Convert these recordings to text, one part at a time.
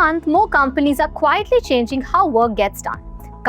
month, more companies are quietly changing how work gets done.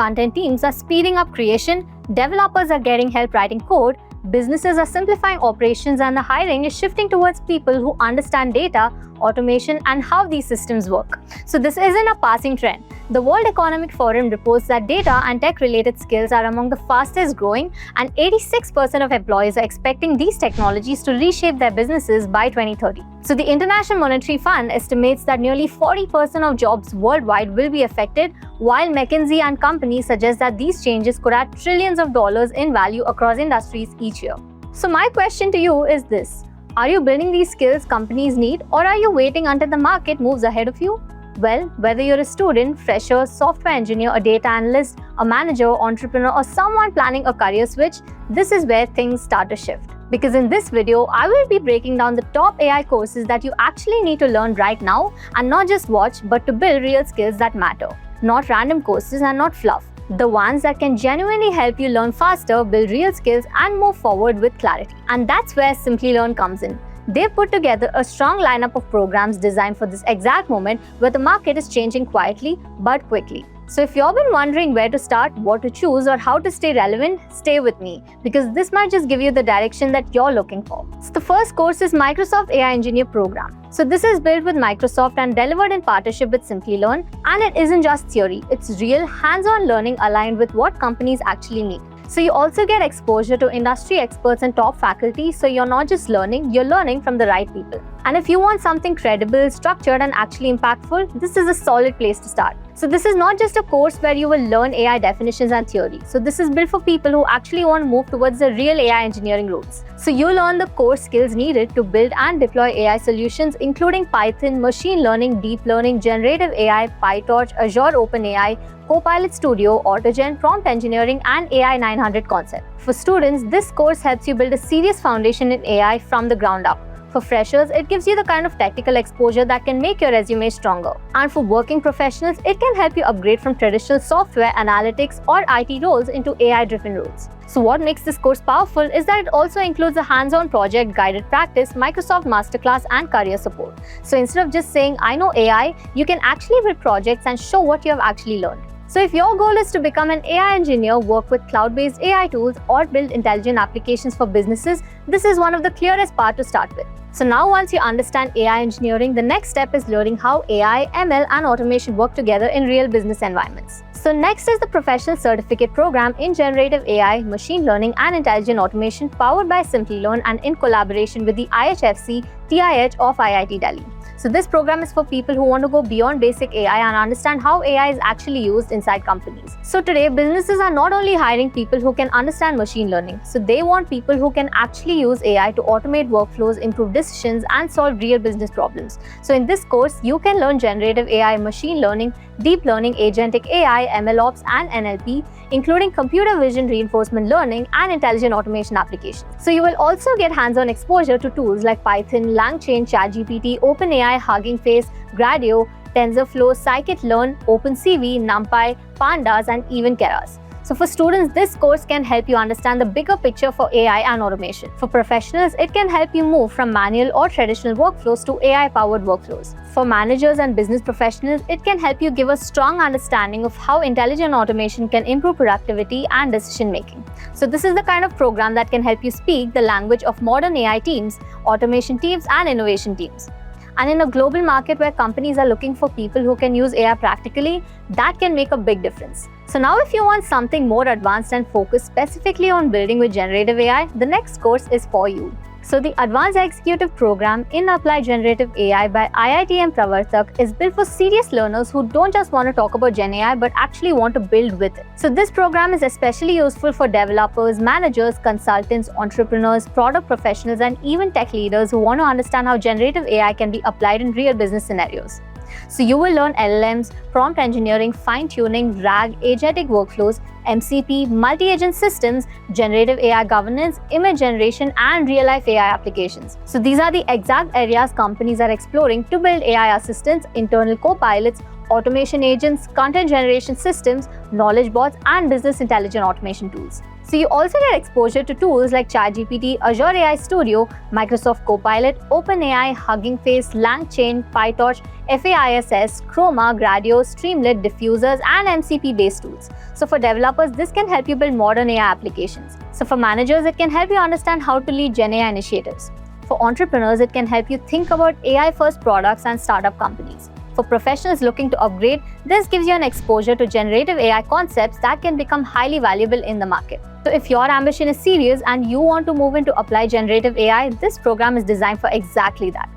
Content teams are speeding up creation, developers are getting help writing code, businesses are simplifying operations, and the hiring is shifting towards people who understand data, automation, and how these systems work. So this isn't a passing trend. The World Economic Forum reports that data and tech-related skills are among the fastest growing, and 86% of employees are expecting these technologies to reshape their businesses by 2030. So the International Monetary Fund estimates that nearly 40% of jobs worldwide will be affected, while McKinsey and companies suggest that these changes could add trillions of dollars in value across industries each year. So my question to you is this: are you building these skills companies need, or are you waiting until the market moves ahead of you? Well, whether you're a student, fresher, software engineer, a data analyst, a manager, entrepreneur, or someone planning a career switch, this is where things start to shift. Because in this video, I will be breaking down the top AI courses that you actually need to learn right now, and not just watch, but to build real skills that matter. Not random courses and not fluff. The ones that can genuinely help you learn faster, build real skills, and move forward with clarity. And that's where Simplilearn comes in. They've put together a strong lineup of programs designed for this exact moment where the market is changing quietly but quickly. So if you've been wondering where to start, what to choose, or how to stay relevant, stay with me, because this might just give you the direction that you're looking for. So the first course is Microsoft AI Engineer Program. So this is built with Microsoft and delivered in partnership with Simplilearn, and it isn't just theory, it's real hands-on learning aligned with what companies actually need. So you also get exposure to industry experts and top faculty, so you're not just learning, you're learning from the right people. And if you want something credible, structured, and actually impactful, this is a solid place to start. So this is not just a course where you will learn AI definitions and theory. So this is built for people who actually want to move towards the real AI engineering roles. So you learn the core skills needed to build and deploy AI solutions, including Python, machine learning, deep learning, generative AI, PyTorch, Azure OpenAI, Copilot Studio, AutoGen, prompt engineering, and AI 900 concept. For students, this course helps you build a serious foundation in AI from the ground up. For freshers, it gives you the kind of technical exposure that can make your resume stronger. And for working professionals, it can help you upgrade from traditional software, analytics, or IT roles into AI-driven roles. So what makes this course powerful is that it also includes a hands-on project, guided practice, Microsoft Masterclass, and career support. So instead of just saying, I know AI, you can actually build projects and show what you have actually learned. So if your goal is to become an AI engineer, work with cloud-based AI tools, or build intelligent applications for businesses, this is one of the clearest paths to start with. So now once you understand AI engineering, the next step is learning how AI, ML, and automation work together in real business environments. So next is the Professional Certificate Program in Generative AI, Machine Learning, and Intelligent Automation, powered by Simplilearn and in collaboration with the IHFC TIH of IIT Delhi. So this program is for people who want to go beyond basic AI and understand how AI is actually used inside companies. So today, businesses are not only hiring people who can understand machine learning, so they want people who can actually use AI to automate workflows, improve decisions, and solve real business problems. So in this course, you can learn generative AI, machine learning, deep learning, agentic AI, MLOps, and NLP, including computer vision reinforcement learning and intelligent automation applications. So you will also get hands-on exposure to tools like Python, LangChain, ChatGPT, OpenAI, Hugging Face, Gradio, TensorFlow, Scikit-learn, OpenCV, NumPy, Pandas, and even Keras. So for students, this course can help you understand the bigger picture for AI and automation. For professionals, it can help you move from manual or traditional workflows to AI-powered workflows. For managers and business professionals, it can help you give a strong understanding of how intelligent automation can improve productivity and decision-making. So this is the kind of program that can help you speak the language of modern AI teams, automation teams, and innovation teams. And in a global market where companies are looking for people who can use AI practically, that can make a big difference. So now if you want something more advanced and focused specifically on building with generative AI, the next course is for you. So the Advanced Executive Program in Applied Generative AI by IITM Pravartak is built for serious learners who don't just want to talk about GenAI but actually want to build with it. So this program is especially useful for developers, managers, consultants, entrepreneurs, product professionals, and even tech leaders who want to understand how generative AI can be applied in real business scenarios. So you will learn LLMs, prompt engineering, fine-tuning, RAG, agentic workflows, MCP, multi-agent systems, generative AI governance, image generation, and real-life AI applications. So these are the exact areas companies are exploring to build AI assistants, internal co-pilots, automation agents, content generation systems, knowledge bots, and business intelligence automation tools. So you also get exposure to tools like ChatGPT, Azure AI Studio, Microsoft Copilot, OpenAI, Hugging Face, LangChain, PyTorch, FAISS, Chroma, Gradio, Streamlit, diffusers, and MCP-based tools. So for developers, this can help you build modern AI applications. So for managers, it can help you understand how to lead GenAI initiatives. For entrepreneurs, it can help you think about AI-first products and startup companies. For professionals looking to upgrade, this gives you an exposure to generative AI concepts that can become highly valuable in the market. So if your ambition is serious and you want to move into applied generative AI, this program is designed for exactly that.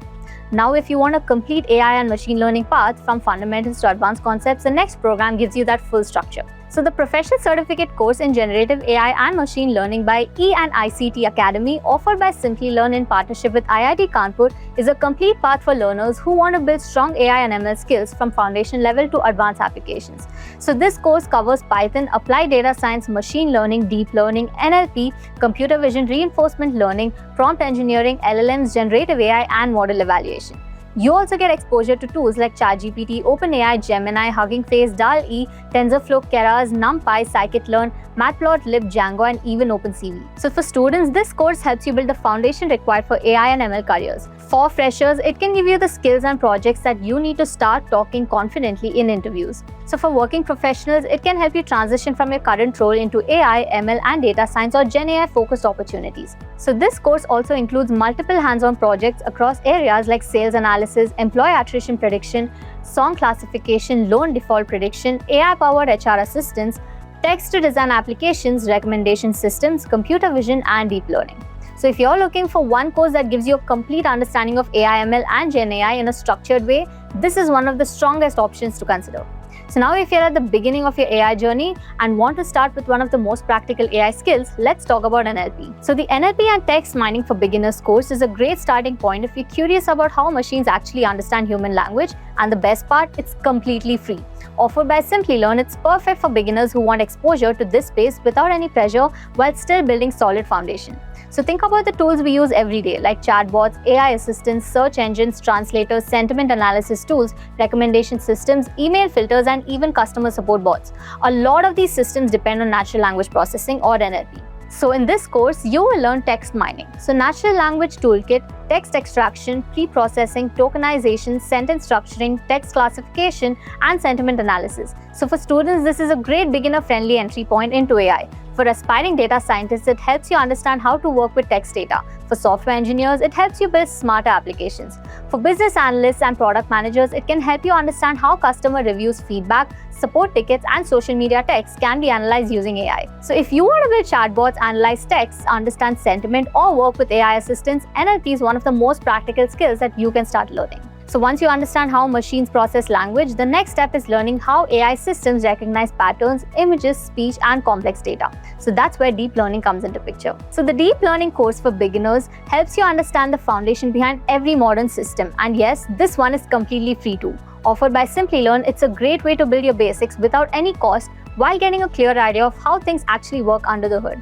Now, if you want a complete AI and machine learning path from fundamentals to advanced concepts, the next program gives you that full structure. So the professional certificate course in generative AI and machine learning by E&ICT Academy, offered by Simplilearn in partnership with IIT Kanpur, is a complete path for learners who want to build strong AI and ML skills from foundation level to advanced applications. So this course covers Python, applied data science, machine learning, deep learning, NLP, computer vision, reinforcement learning, prompt engineering, LLMs, generative AI, and model evaluation. You also get exposure to tools like ChatGPT, OpenAI, Gemini, Hugging Face, DALL-E, TensorFlow, Keras, NumPy, Scikit-learn, Matplotlib, Django, and even OpenCV. So for students, this course helps you build the foundation required for AI and ML careers. For freshers, it can give you the skills and projects that you need to start talking confidently in interviews. So for working professionals, it can help you transition from your current role into AI, ML, and data science or GenAI focused opportunities. So this course also includes multiple hands-on projects across areas like sales analysis, employee attrition prediction, song classification, loan default prediction, AI-powered HR assistance, text-to-design applications, recommendation systems, computer vision, and deep learning. So if you're looking for one course that gives you a complete understanding of AI, ML, and GenAI in a structured way, this is one of the strongest options to consider. So now if you're at the beginning of your AI journey and want to start with one of the most practical AI skills, let's talk about NLP. So the NLP and Text Mining for Beginners course is a great starting point if you're curious about how machines actually understand human language, and the best part, it's completely free. Offered by Simplilearn, it's perfect for beginners who want exposure to this space without any pressure while still building solid foundation. So think about the tools we use every day like chatbots, AI assistants, search engines, translators, sentiment analysis tools, recommendation systems, email filters, and even customer support bots. A lot of these systems depend on natural language processing or NLP. So in this course, you will learn text mining. So natural language toolkit, text extraction, pre-processing, tokenization, sentence structuring, text classification, and sentiment analysis. So for students, this is a great beginner-friendly entry point into AI. For aspiring data scientists, it helps you understand how to work with text data. For software engineers, it helps you build smarter applications. For business analysts and product managers, it can help you understand how customer reviews, feedback, support tickets, and social media text can be analyzed using AI. So if you want to build chatbots, analyze text, understand sentiment, or work with AI assistants, NLP is one of the most practical skills that you can start learning. So once you understand how machines process language, the next step is learning how AI systems recognize patterns, images, speech, and complex data. So that's where deep learning comes into picture. So the deep learning course for beginners helps you understand the foundation behind every modern system. And yes, this one is completely free too. Offered by Simplilearn, it's a great way to build your basics without any cost while getting a clear idea of how things actually work under the hood.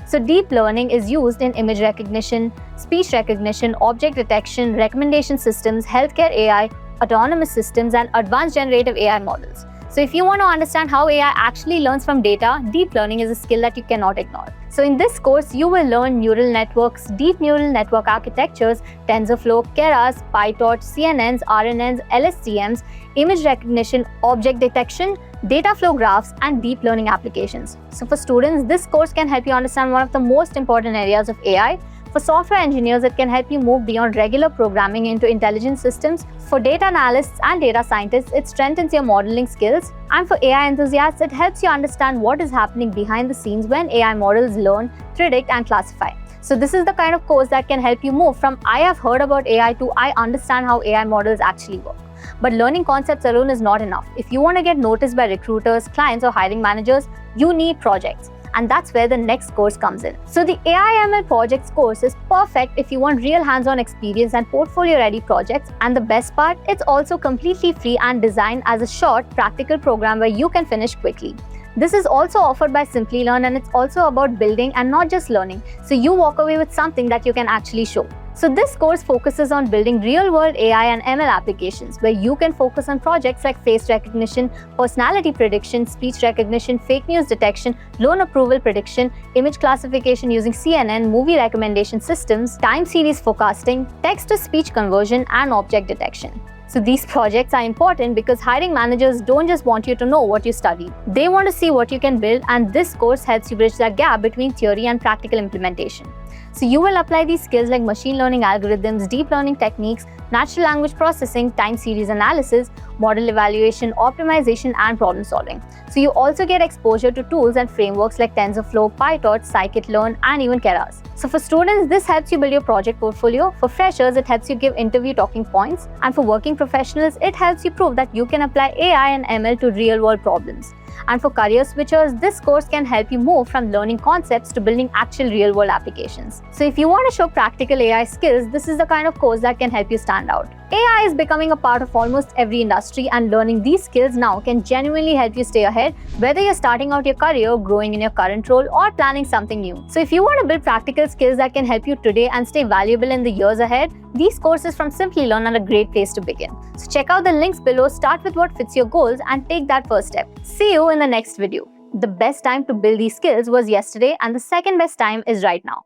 So deep learning is used in image recognition, speech recognition, object detection, recommendation systems, healthcare AI, autonomous systems, and advanced generative AI models. So if you want to understand how AI actually learns from data, deep learning is a skill that you cannot ignore. So in this course, you will learn neural networks, deep neural network architectures, TensorFlow, Keras, PyTorch, CNNs, RNNs, LSTMs, image recognition, object detection, data flow graphs, and deep learning applications. So for students, this course can help you understand one of the most important areas of AI. For software engineers, it can help you move beyond regular programming into intelligent systems. For data analysts and data scientists, it strengthens your modeling skills. And for AI enthusiasts, it helps you understand what is happening behind the scenes when AI models learn, predict, and classify. So this is the kind of course that can help you move from I have heard about AI to I understand how AI models actually work. But learning concepts alone is not enough. If you want to get noticed by recruiters, clients, or hiring managers, you need projects. And that's where the next course comes in. So the AI/ML projects course is perfect if you want real hands-on experience and portfolio-ready projects. And the best part, it's also completely free and designed as a short, practical program where you can finish quickly. This is also offered by Simplilearn, and it's also about building and not just learning. So you walk away with something that you can actually show. So this course focuses on building real-world AI and ML applications where you can focus on projects like face recognition, personality prediction, speech recognition, fake news detection, loan approval prediction, image classification using CNN, movie recommendation systems, time series forecasting, text-to-speech conversion, and object detection. So these projects are important because hiring managers don't just want you to know what you studied. They want to see what you can build, and this course helps you bridge that gap between theory and practical implementation. So you will apply these skills like machine learning algorithms, deep learning techniques, natural language processing, time series analysis, model evaluation, optimization, and problem solving. So you also get exposure to tools and frameworks like TensorFlow, PyTorch, Scikit-learn, and even Keras. So for students, this helps you build your project portfolio. For freshers, it helps you give interview talking points. And for working professionals, it helps you prove that you can apply AI and ML to real-world problems. And for career switchers, this course can help you move from learning concepts to building actual real-world applications. So if you want to show practical AI skills, this is the kind of course that can help you stand out. AI is becoming a part of almost every industry, and learning these skills now can genuinely help you stay ahead, whether you're starting out your career, growing in your current role, or planning something new. So if you want to build practical skills that can help you today and stay valuable in the years ahead, these courses from Simplilearn are a great place to begin. So check out the links below, start with what fits your goals, and take that first step. See you in the next video. The best time to build these skills was yesterday, and the second best time is right now.